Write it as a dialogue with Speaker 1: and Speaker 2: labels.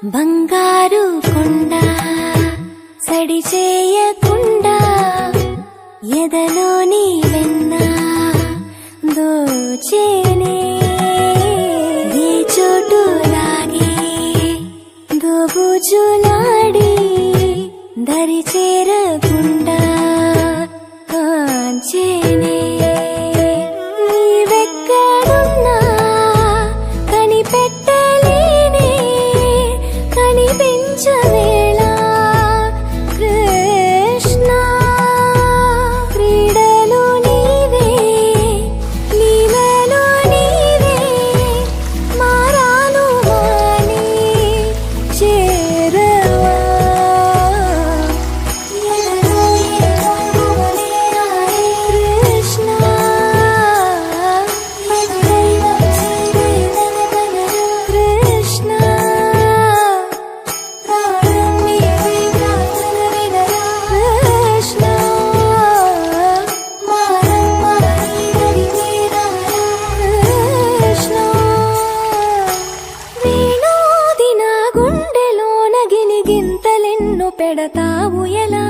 Speaker 1: బంగారు కొండ సడి చేయకుండా ఎదలోని వెన్న దోచేనే ఏ చోటు లాగే దోబుజులాడి దరి చేరకుండా కాంచేనే నీవెక్కడున్నా కనిపెట్టలేనే కనిపించవేళ కృష్ణ క్రీడలు నీవే లీలలు నీవే మారాను మాని చేరవా కృష్ణ కృష్ణ కృష్ణ కృష్ణ వేణోది నా గుండెలోన గిలిగింతలెన్ను పెడతావు ఎలా